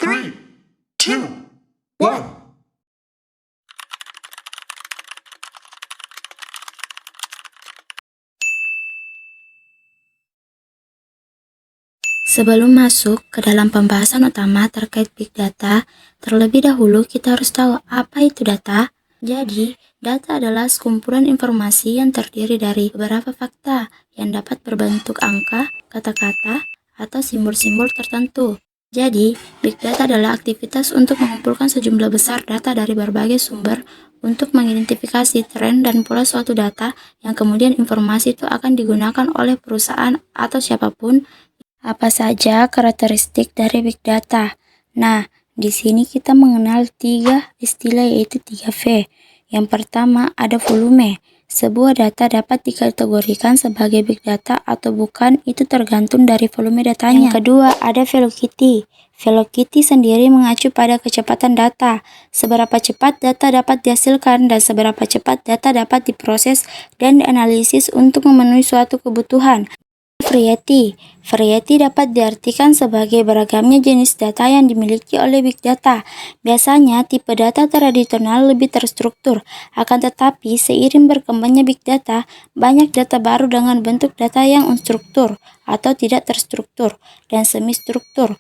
3, 2, 1. Sebelum masuk ke dalam pembahasan utama terkait Big Data, terlebih dahulu kita harus tahu apa itu data. Jadi, data adalah sekumpulan informasi yang terdiri dari beberapa fakta yang dapat berbentuk angka, kata-kata, atau simbol-simbol tertentu. Jadi, Big Data adalah aktivitas untuk mengumpulkan sejumlah besar data dari berbagai sumber untuk mengidentifikasi tren dan pola suatu data yang kemudian informasi itu akan digunakan oleh perusahaan atau siapapun. Apa saja karakteristik dari Big Data? Nah, di sini kita mengenal 3 istilah yaitu 3V. Yang pertama ada volume. Sebuah data dapat dikategorikan sebagai Big Data atau bukan, itu tergantung dari volume datanya. Yang kedua ada velocity. Velocity sendiri mengacu pada kecepatan data. Seberapa cepat data dapat dihasilkan dan seberapa cepat data dapat diproses dan dianalisis untuk memenuhi suatu kebutuhan. Variety dapat diartikan sebagai beragamnya jenis data yang dimiliki oleh Big Data. Biasanya, tipe data tradisional lebih terstruktur. Akan tetapi, seiring berkembangnya Big Data, banyak data baru dengan bentuk data yang unstruktur atau tidak terstruktur dan semi-struktur.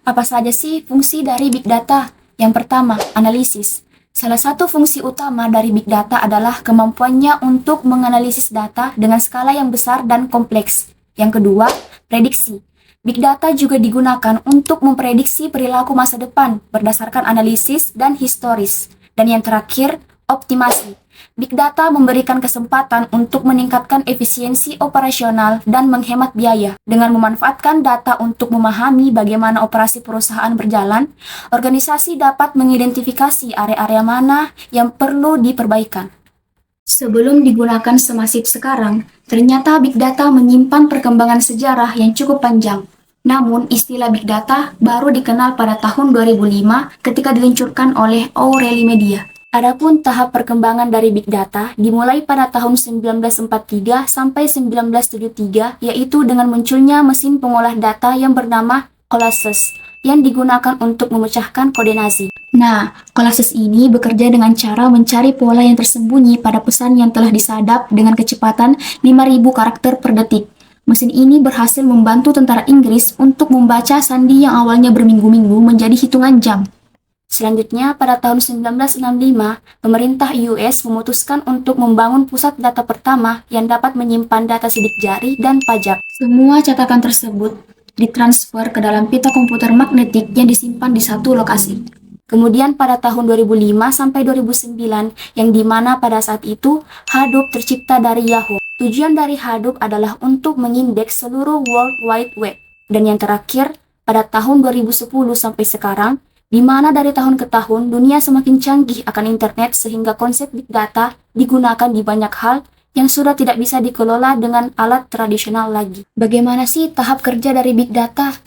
Apa saja sih fungsi dari Big Data? Yang pertama, analisis. Salah satu fungsi utama dari Big Data adalah kemampuannya untuk menganalisis data dengan skala yang besar dan kompleks. Yang kedua, prediksi. Big Data juga digunakan untuk memprediksi perilaku masa depan berdasarkan analisis dan historis. Dan yang terakhir, optimasi. Big Data memberikan kesempatan untuk meningkatkan efisiensi operasional dan menghemat biaya. Dengan memanfaatkan data untuk memahami bagaimana operasi perusahaan berjalan, organisasi dapat mengidentifikasi area-area mana yang perlu diperbaikan. Sebelum digunakan semasif sekarang, ternyata Big Data menyimpan perkembangan sejarah yang cukup panjang. Namun, istilah Big Data baru dikenal pada tahun 2005 ketika diluncurkan oleh O'Reilly Media. Adapun tahap perkembangan dari Big Data dimulai pada tahun 1943 sampai 1973, yaitu dengan munculnya mesin pengolah data yang bernama Colossus, yang digunakan untuk memecahkan kode Nazi. Nah, Colossus ini bekerja dengan cara mencari pola yang tersembunyi pada pesan yang telah disadap dengan kecepatan 5.000 karakter per detik. Mesin ini berhasil membantu tentara Inggris untuk membaca sandi yang awalnya berminggu-minggu menjadi hitungan jam. Selanjutnya, pada tahun 1965, pemerintah US memutuskan untuk membangun pusat data pertama yang dapat menyimpan data sidik jari dan pajak. Semua catatan tersebut ditransfer ke dalam pita komputer magnetik yang disimpan di satu lokasi. Kemudian pada tahun 2005 sampai 2009, yang dimana pada saat itu Hadoop tercipta dari Yahoo. Tujuan dari Hadoop adalah untuk mengindeks seluruh World Wide Web. Dan yang terakhir, pada tahun 2010 sampai sekarang, di mana dari tahun ke tahun dunia semakin canggih akan internet sehingga konsep Big Data digunakan di banyak hal yang sudah tidak bisa dikelola dengan alat tradisional lagi. Bagaimana sih tahap kerja dari Big Data?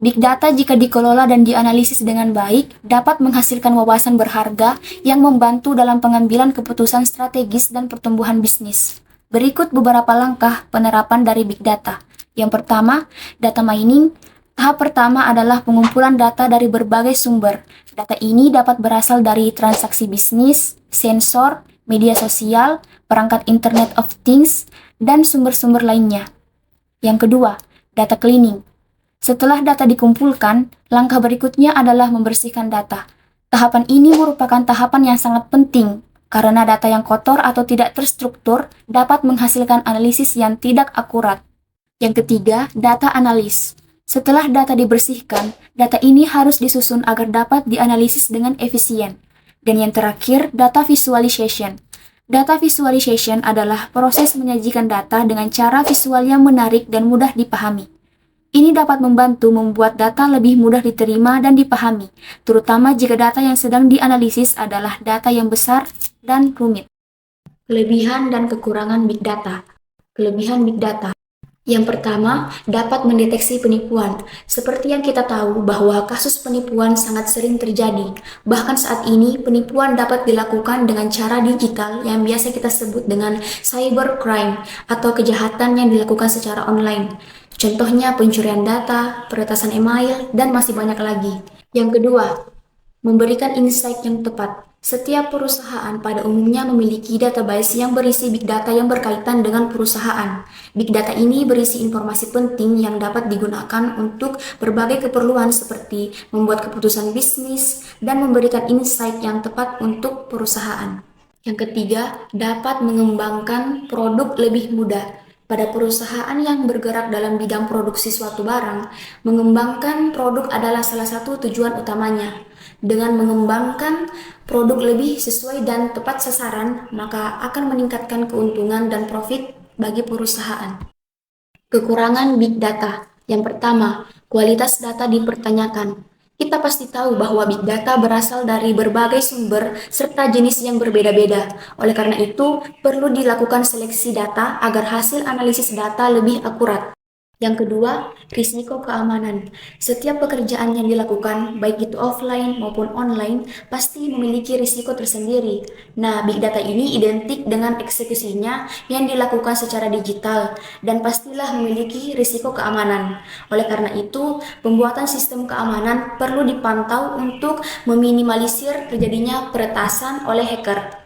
Big Data jika dikelola dan dianalisis dengan baik dapat menghasilkan wawasan berharga yang membantu dalam pengambilan keputusan strategis dan pertumbuhan bisnis. Berikut beberapa langkah penerapan dari Big Data. Yang pertama, data mining. Tahap pertama adalah pengumpulan data dari berbagai sumber. Data ini dapat berasal dari transaksi bisnis, sensor, media sosial, perangkat Internet of Things, dan sumber-sumber lainnya. Yang kedua, data cleaning. Setelah data dikumpulkan, langkah berikutnya adalah membersihkan data. Tahapan ini merupakan tahapan yang sangat penting, karena data yang kotor atau tidak terstruktur dapat menghasilkan analisis yang tidak akurat. Yang ketiga, data analis. Setelah data dibersihkan, data ini harus disusun agar dapat dianalisis dengan efisien. Dan yang terakhir, data visualization. Data visualization adalah proses menyajikan data dengan cara visual yang menarik dan mudah dipahami. Ini dapat membantu membuat data lebih mudah diterima dan dipahami, terutama jika data yang sedang dianalisis adalah data yang besar dan rumit. Kelebihan dan kekurangan Big Data. Kelebihan Big Data. Yang pertama, dapat mendeteksi penipuan. Seperti yang kita tahu bahwa kasus penipuan sangat sering terjadi. Bahkan saat ini, penipuan dapat dilakukan dengan cara digital yang biasa kita sebut dengan cybercrime atau kejahatan yang dilakukan secara online. Contohnya pencurian data, peretasan email, dan masih banyak lagi. Yang kedua, memberikan insight yang tepat. Setiap perusahaan pada umumnya memiliki database yang berisi big data yang berkaitan dengan perusahaan. Big data ini berisi informasi penting yang dapat digunakan untuk berbagai keperluan seperti membuat keputusan bisnis dan memberikan insight yang tepat untuk perusahaan. Yang ketiga, dapat mengembangkan produk lebih mudah. Pada perusahaan yang bergerak dalam bidang produksi suatu barang, mengembangkan produk adalah salah satu tujuan utamanya. Dengan mengembangkan produk lebih sesuai dan tepat sasaran, maka akan meningkatkan keuntungan dan profit bagi perusahaan. Kekurangan big data. Yang pertama, kualitas data dipertanyakan. Kita pasti tahu bahwa big data berasal dari berbagai sumber serta jenis yang berbeda-beda. Oleh karena itu, perlu dilakukan seleksi data agar hasil analisis data lebih akurat. Yang kedua, risiko keamanan. Setiap pekerjaan yang dilakukan, baik itu offline maupun online, pasti memiliki risiko tersendiri. Nah, big data ini identik dengan eksekusinya yang dilakukan secara digital dan pastilah memiliki risiko keamanan. Oleh karena itu, pembuatan sistem keamanan perlu dipantau untuk meminimalisir terjadinya peretasan oleh hacker.